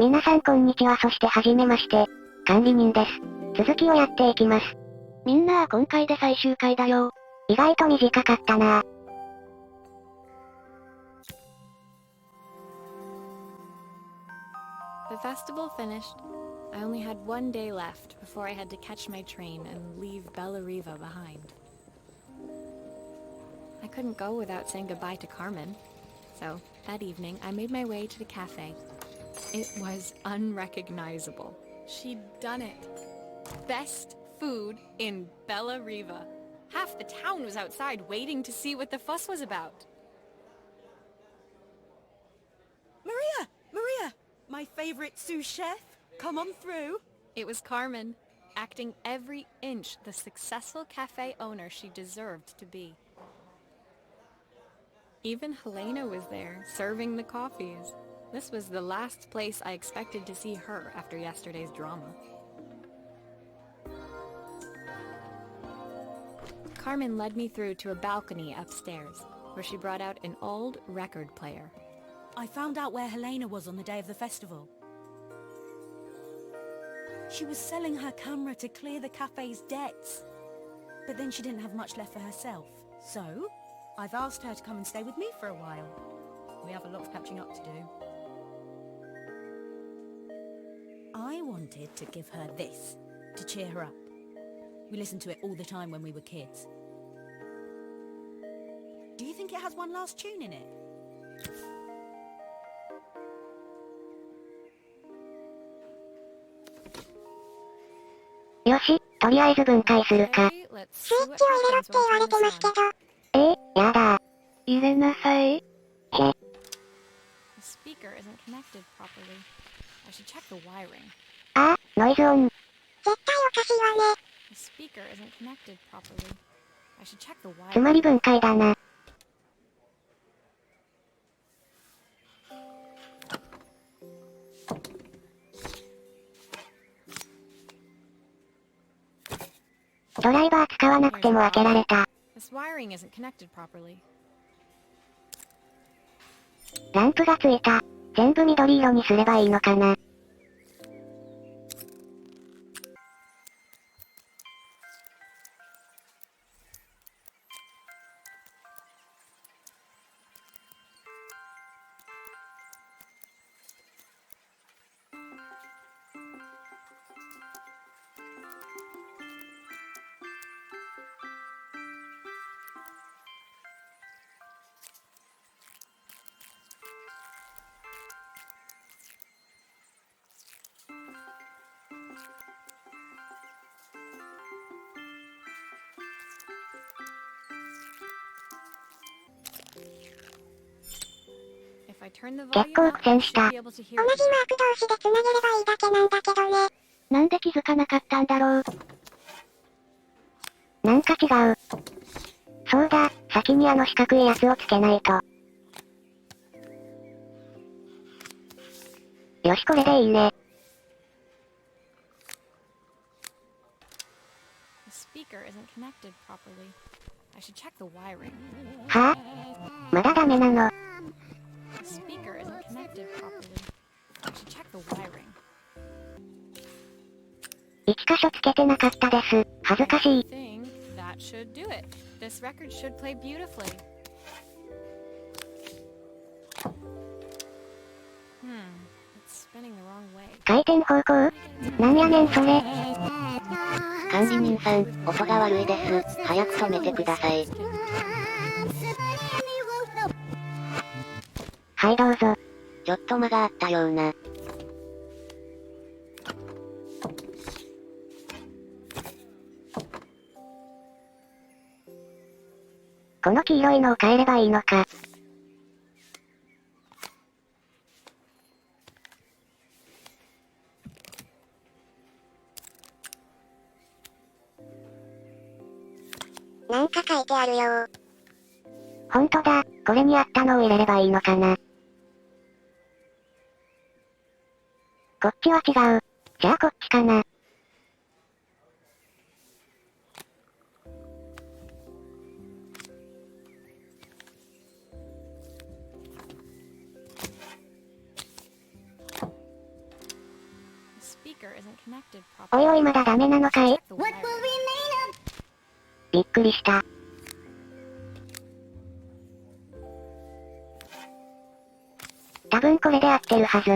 皆さんこんにちは、そしてはじめまして。管理人です。続きをやっていきます。みんな今回で最終回だよ。意外と短かったな。The festival finished. I only had one day left before I had to catch my train and leave Bella Riva behind. I couldn't go without saying goodbye to Carmen. So, that evening, I made my way to the cafe. It was unrecognizable. She'd done it. Best food in Bella Riva. Half the town was outside waiting to see what the fuss was about. Maria! My favorite sous chef. Come on through. It was Carmen, acting every inch the successful cafe owner she deserved to be. Even Helena was there, serving the coffees. This was the last place I expected to see her after yesterday's drama. Carmen led me through to a balcony upstairs, where she brought out an old record player. I found out where Helena was on the day of the festival. She was selling her camera to clear the cafe's debts. But then she didn't have much left for herself. So, I've asked her to come and stay with me for a while. We have a lot of catching up to do. I wanted to give her this, to cheer her up. We listened to it all the time when we were kids. Do you think it has one last tune in it?よし、とりあえず分解するか。スイッチを入れろって言われてますけど。やだー。入れなさい。The speaker isn't connected properly. I should check the wiring. ノイズオン。絶対おかしいわね。The speaker isn't connected properly. I should check the wiring. つまり分解だな。ドライバー使わなくても開けられた。This wiring isn't connected properly. ランプがついた。全部緑色にすればいいのかな。結構苦戦した。同じマーク同士で繋げればいいだけなんだけどね。なんで気づかなかったんだろう。なんか違う。そうだ、先にあの四角いやつをつけないと。よしこれでいいね。はぁ、まだダメなの。1箇所つけてなかったです。恥ずかしい。回転方向？なんやねんそれ。管理人さん、音が悪いです。早く止めてください。はいどうぞ。ちょっと間があったような。この黄色いのを変えればいいのか。なんか書いてあるよ。ほんとだ、これにあったのを入れればいいのかな。こっちは違う。じゃあこっちかな。speaker isn't connected おい properly. おいまだダメなのかい？ Check the wiring. びっくりした。多分これで合ってるはず。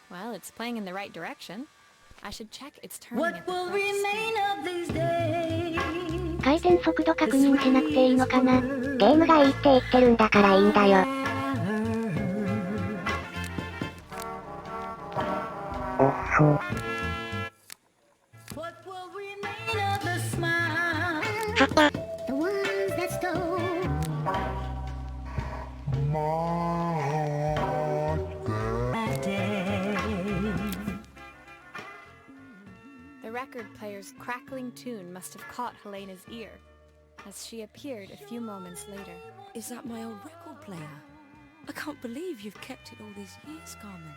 Well, it's playing in the right direction. I should check it's turning at the correct speed. 回転速度確認しなくていいのかな？ゲームがいいって言ってるんだからいいんだよ。The record player's crackling tune must have caught Helena's ear, as she appeared a few moments later. Is that my old record player? I can't believe you've kept it all these years, Carmen.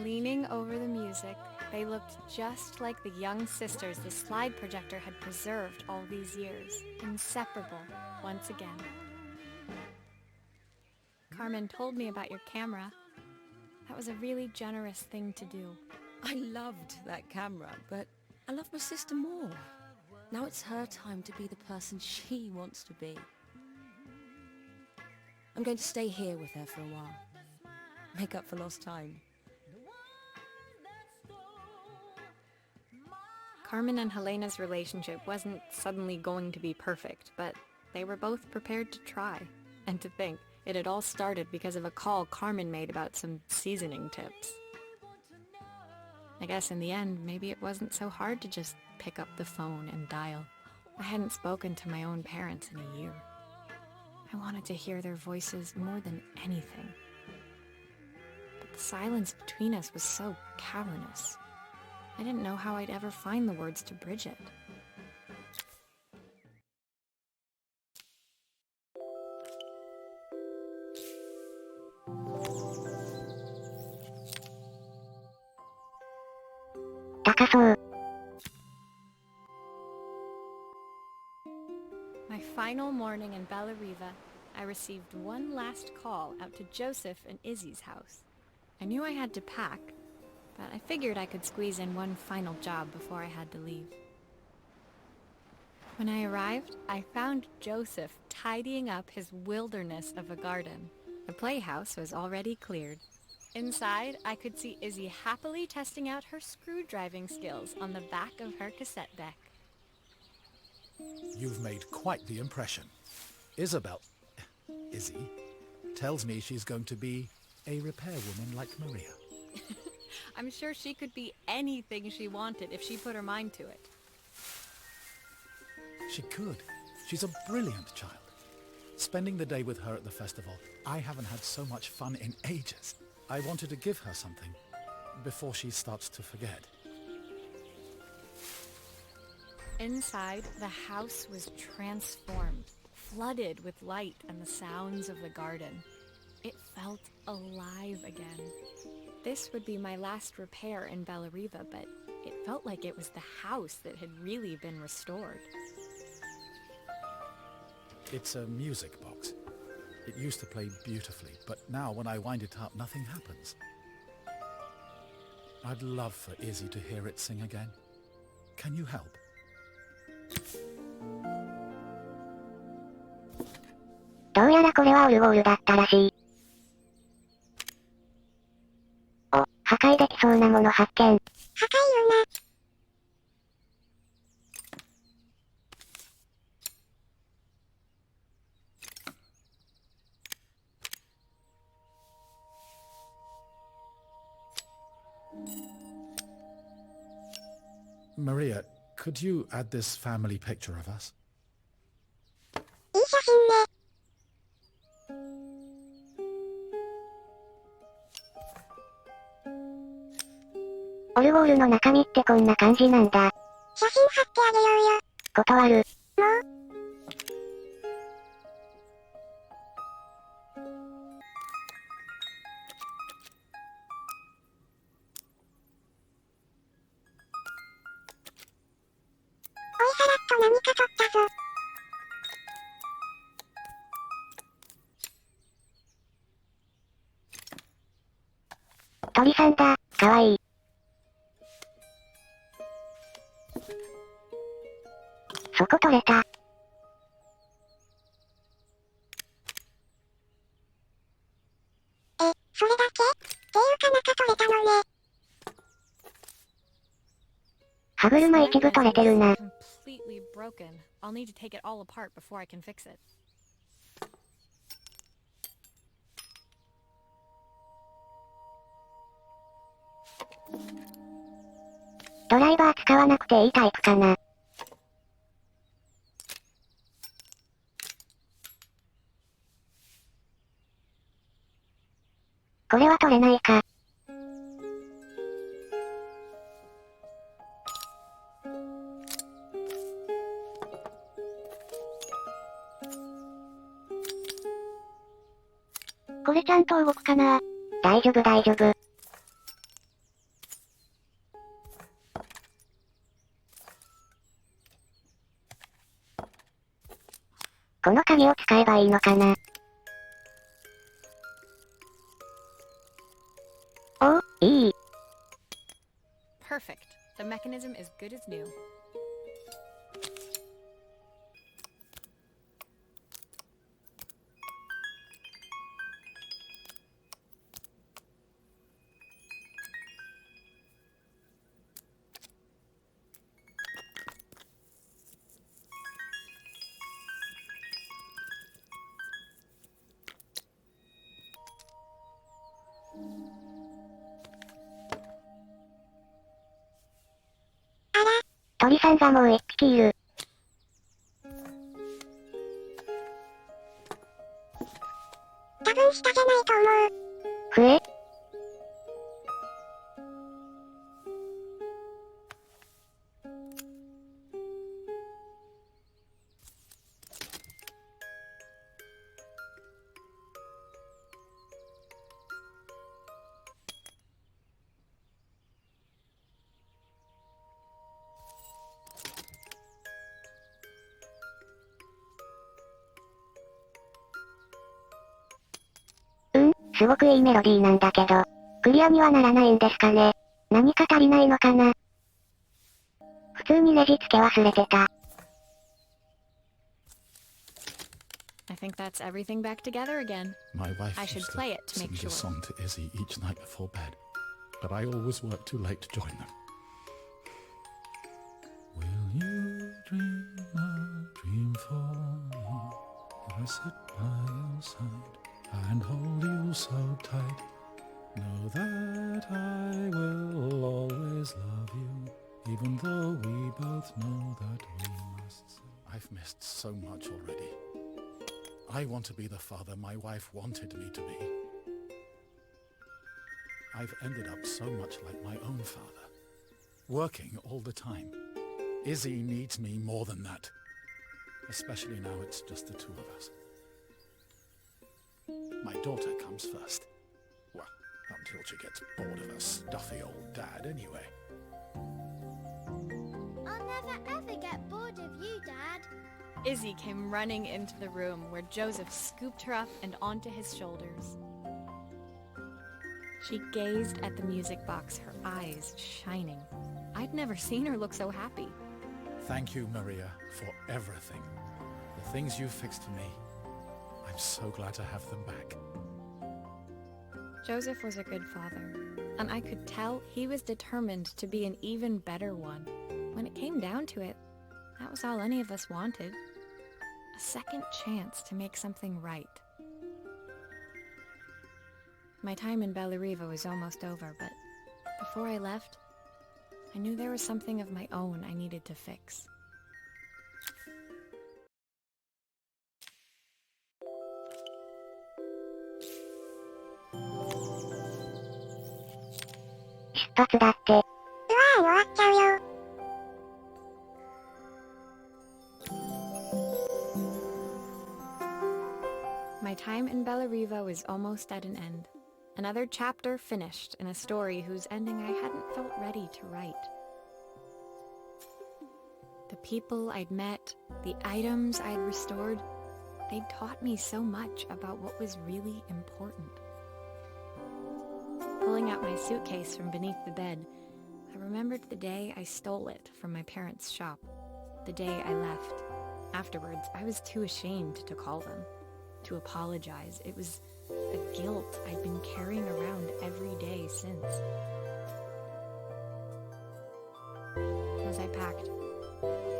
Leaning over the music, they looked just like the young sisters the slide projector had preserved all these years, inseparable once again. Carmen told me about your camera. That was a really generous thing to do. I loved that camera, but I love my sister more. Now it's her time to be the person she wants to be. I'm going to stay here with her for a while. Make up for lost time. Carmen and Helena's relationship wasn't suddenly going to be perfect, but they were both prepared to try. And to think, it had all started because of a call Carmen made about some seasoning tips. I guess in the end, maybe it wasn't so hard to just pick up the phone and dial. I hadn't spoken to my own parents in a year. I wanted to hear their voices more than anything. But the silence between us was so cavernous. I didn't know how I'd ever find the words to bridge it. My final morning in Bella Riva, I received one last call out to Joseph and Izzy's house. I knew I had to pack, but I figured I could squeeze in one final job before I had to leave. When I arrived, I found Joseph tidying up his wilderness of a garden. The playhouse was already cleared. Inside, I could see Izzy happily testing out her screw-driving skills on the back of her cassette deck. You've made quite the impression. Izzy, tells me she's going to be a repairwoman like Maria. I'm sure she could be anything she wanted if she put her mind to it. She could. She's a brilliant child. Spending the day with her at the festival, I haven't had so much fun in ages. I wanted to give her something before she starts to forget. Inside, the house was transformed, flooded with light and the sounds of the garden. It felt alive again. This would be my last repair in Bella Riva, but it felt like it was the house that had really been restored. It's a music box. It used to play beautifully, but now when I wind it up, nothing happens. I'd love for Izzy to hear it sing again. Can you help? どうやらこれはオルゴールだったらしい。お、破壊できそうなもの発見。破壊よな。Maria, could you add this family picture of us? いい写真ね。オルゴールの中身ってこんな感じなんだ。写真貼ってあげようよ。断る。もう。おいさらっと何か取ったぞ。鳥さんだ、かわいい。そこ取れた。それだけっていうか中取れたのね。歯車一部取れてるな。Completely broken. I'll need to take it all apart before I can fix it. ドライバー使わなくていいタイプかな。これは取れないか。これちゃんと動くかな？大丈夫大丈夫。この鍵を使えばいいのかな？おお、いい。Perfect. The mechanism is good as new. 鳥さんがもう一匹いる。多分下じゃないと思う。笛？すごくいいメロディーなんだけど、クリアにはならないんですかね。何か足りないのかな。普通にネジ付け忘れてた。I think that's everything back together again. My wife I should used to play it to sing make sure. this song to Izzy each night before bed, but I always worked too late to join them. Will you dream a dream for me? If I sit by your side and hold you so tight, know that I will always love you, even though we both know that we must. I've missed so much already. I want to be the father my wife wanted me to be. I've ended up so much like my own father, working all the time. Izzy needs me more than that, especially now it's just the two of us. My daughter comes first. Well, until she gets bored of her stuffy old dad anyway. I'll never ever get bored of you, Dad. Izzy came running into the room where Joseph scooped her up and onto his shoulders. She gazed at the music box, her eyes shining. I'd never seen her look so happy. Thank you, Maria, for everything. The things you fixed for me. I'm so glad to have them back. Joseph was a good father, and I could tell he was determined to be an even better one. When it came down to it, that was all any of us wanted. A second chance to make something right. My time in Bellariva was almost over, but before I left, I knew there was something of my own I needed to fix. 出発だって。うわー終わっちゃうよ。My time in Bellariva was almost at an end. Another chapter finished in a story whose ending I hadn't felt ready to write. The people I'd met, the items I'd restored, they'd taught me so much about what was really important. Pulling out out my suitcase from beneath the bed, I remembered the day I stole it from my parents' shop. The day I left. Afterwards, I was too ashamed to call them, to apologize. It was a guilt I'd been carrying around every day since. As I packed,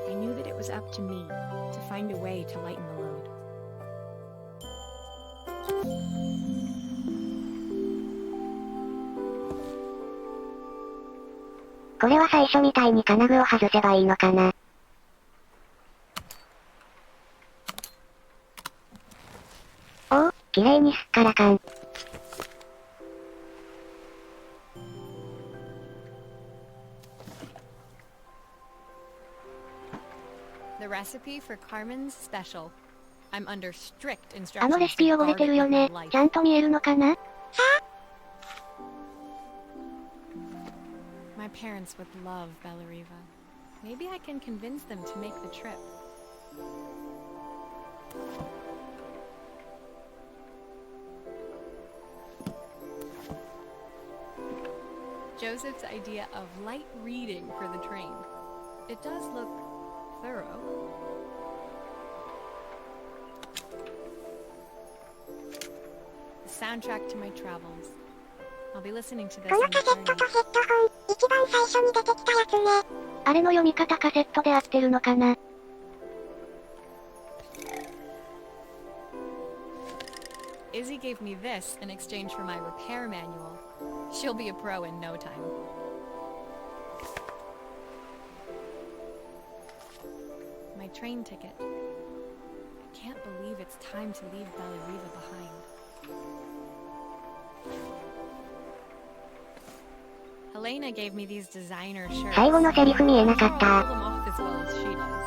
I knew that it was up to me to find a way to lighten the load. これは最初みたいに金具を外せばいいのかな。おお、綺麗にすっからかん。The recipe for Carmen's special. I'm under strict あのレ instructions シピ to 汚れ guard て it る with よ my ね。 life. ちゃんと見えるのかな？ My parents would love Bellariva. Maybe I can convince them to make the trip. Joseph's idea of light reading for the train. It does look thorough. The soundtrack to my travels. I'll be listening to this こ on の the カセット journey. とヘッドホン、一番最初に出てきたやつね。あれの読み方カセットで合ってるのかな？ Izzy gave me this in exchange for my repair manual. She'll be a pro in no time. My train ticket. I can't believe it's time to leave Bellariva behind. Helena gave me these designer shirts. 最後のセリフ見えなかっ I'm sure た。 I'll pull them off as well as she does.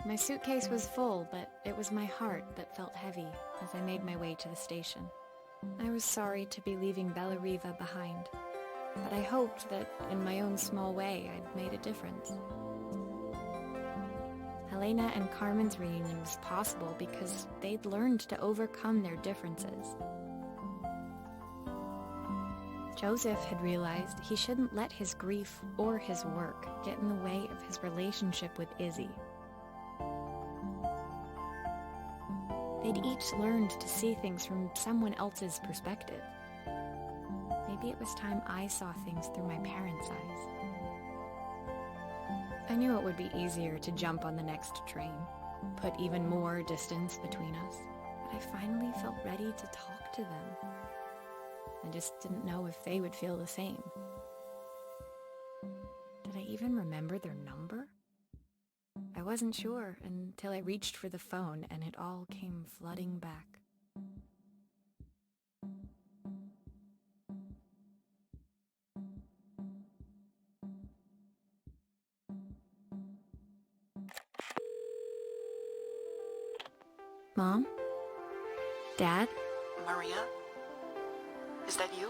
My suitcase was full, but it was my heart that felt heavy as I made my way to the station. I was sorry to be leaving Bellariva behind, but I hoped that in my own small way I'd made a difference. Helena and Carmen's reunion was possible because they'd learned to overcome their differences. Joseph had realized he shouldn't let his grief or his work get in the way of his relationship with Izzy. They'd each learned to see things from someone else's perspective. Maybe it was time I saw things through my parents' eyes. I knew it would be easier to jump on the next train, put even more distance between us, but I finally felt ready to talk to them. I just didn't know if they would feel the same. Did I even remember their number? I wasn't sure until I reached for the phone and it all came flooding back. Mom? Dad? Maria? Is that you?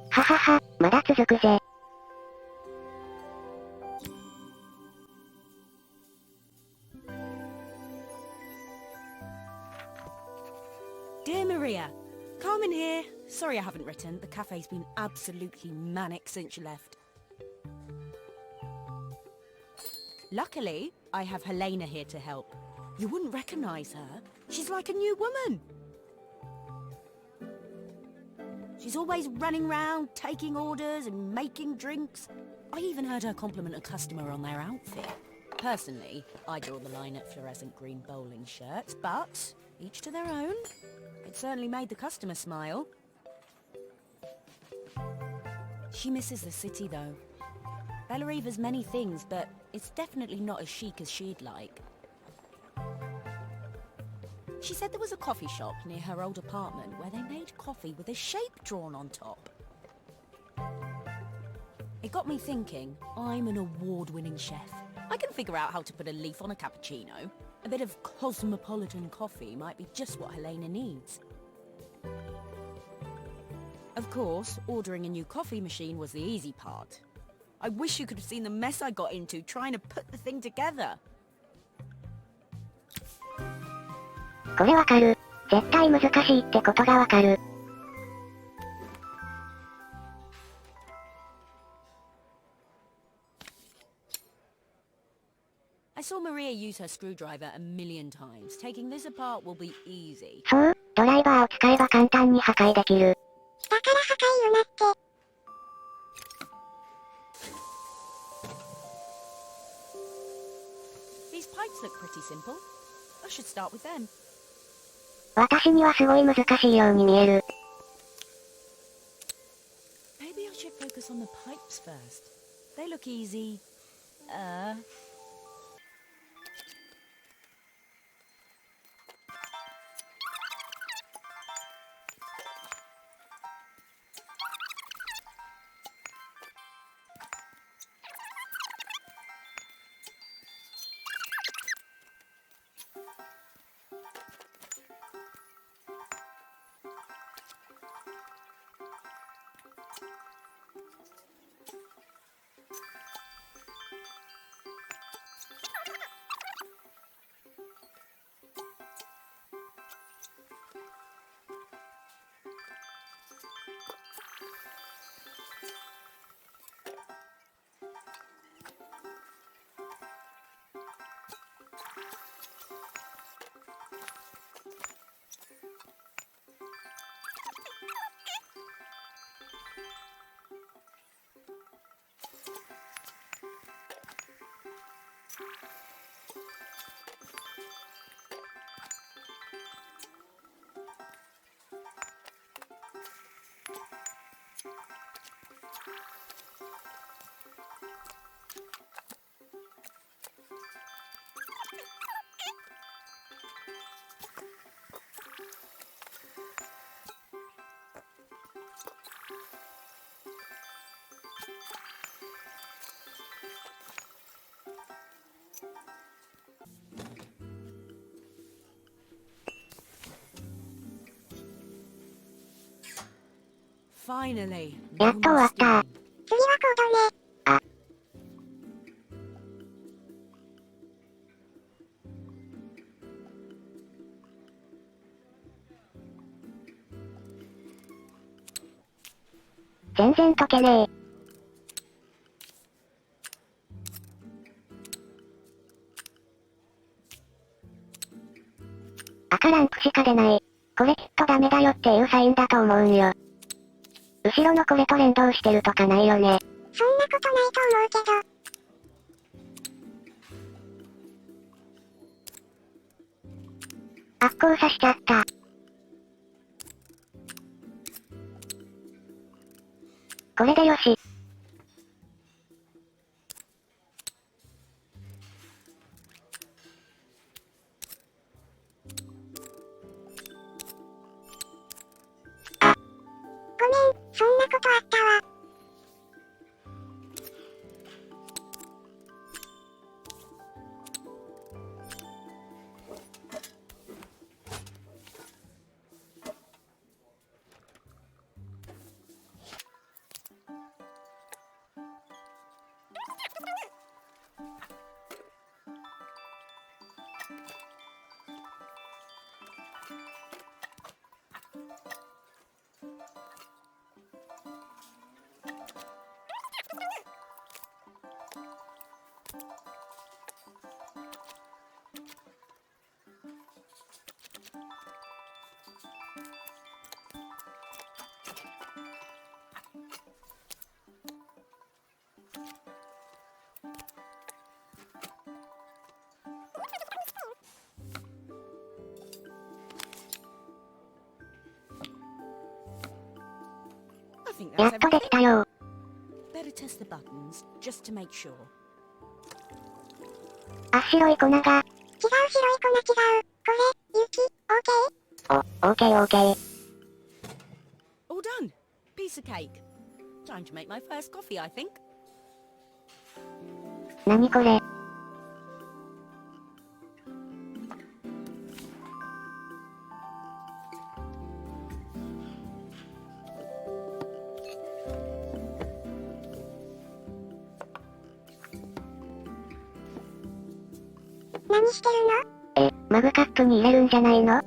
「ははは、まだ続くぜ。」 Dear Maria, Carmen here. Sorry I haven't written. The cafe's been absolutely manic since you left. Luckily, I have Helena here to help. You wouldn't recognize her. She's like a new woman. She's always running around, taking orders and making drinks. I even heard her compliment a customer on their outfit. Personally, I draw the line at fluorescent green bowling shirts, but each to their own. It certainly made the customer smile. She misses the city, though. Bellariva's many things, but it's definitely not as chic as she'd like. She said there was a coffee shop near her old apartment where they made coffee with a shape drawn on top. It got me thinking, I'm an award-winning chef. I can figure out how to put a leaf on a cappuccino. A bit of cosmopolitan coffee might be just what Helena needs. Of course, ordering a new coffee machine was the easy part. I wish you could have seen the mess I got into trying to put the thing together. これわかる。絶対難しいってことがわかる。I saw Maria use her screwdriver a million times. Taking this apart will be easy. そう、ドライバーを使えば簡単に破壊できる。だから破壊よなって。These pipes look pretty simple. I should start with them. 私にはすごい難しいように見える。Maybe I should focus on the pipes first. They look easy. Finally. やっと終わった。次はコードね。あ。全然解けねえ。赤ランプしか出ない。これきっとダメだよっていうサインだと思うんよ。後ろのこれと連動してるとかないよね。そんなことないと思うけど。あっこうさしちゃった。これでよし。ごめん、そんなことあったわ。I think や that's っとで everything. きたよ。 Better test the buttons, just to make sure. あ、白い粉が。違う白い粉違う。これ、雪、OK? オーケーオーケー。 All done. Piece of cake. Time to make my first coffee, I think. なにこれ。何してるの？マグカップに入れるんじゃないの？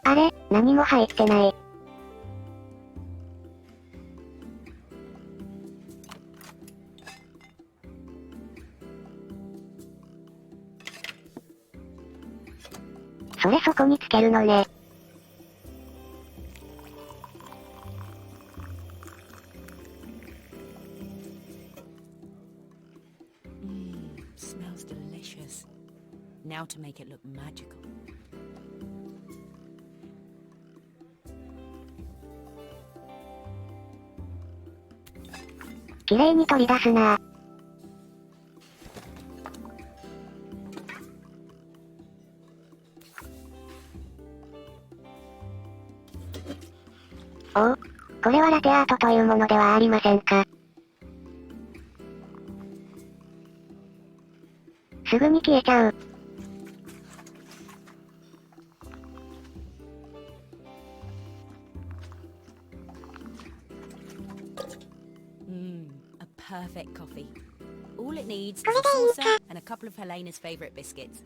あれ、何も入ってない。それそこにつけるのね。Smells delicious. Now to make it look magical. 綺麗に取り出すな。おお、これはラテアートというものではありませんか。すぐに消えちゃう。A perfect coffee. All it needs is a saucer and a couple of Helena's favourite biscuits.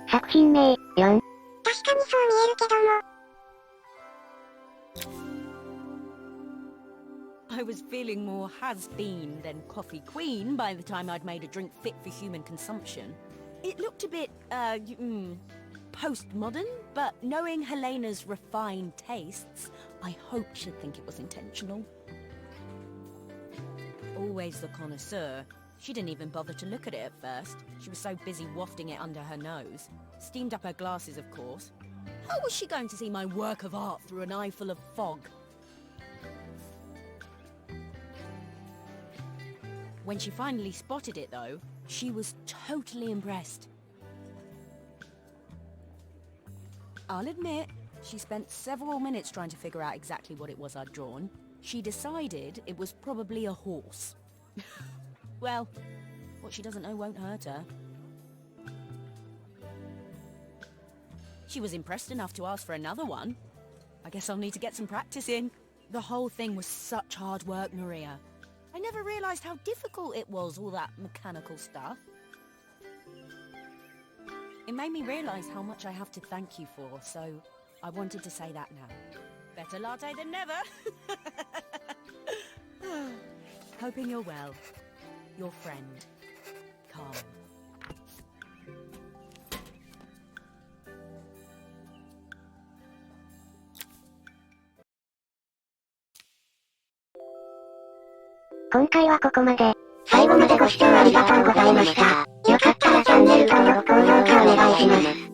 作品名、4。確かにそう見えるけども。I was feeling more has-been than coffee queen by the time I'd made a drink fit for human consumption. It looked a bit, postmodern, but knowing Helena's refined tastes, I hope she'd think it was intentional. Always the connoisseur. She didn't even bother to look at it at first. She was so busy wafting it under her nose. Steamed up her glasses, of course. How was she going to see my work of art through an eye full of fog? When she finally spotted it, though, she was totally impressed. I'll admit, she spent several minutes trying to figure out exactly what it was I'd drawn. She decided it was probably a horse. Well, what she doesn't know won't hurt her. She was impressed enough to ask for another one. I guess I'll need to get some practice in. The whole thing was such hard work, Maria. I never realised how difficult it was, all that mechanical stuff. It made me realise how much I have to thank you for, so I wanted to say that now. Better latte than never. Hoping you're well. Your friend, Carmen. 今回はここまで。最後までご視聴ありがとうございました。よかったらチャンネル登録、高評価お願いします。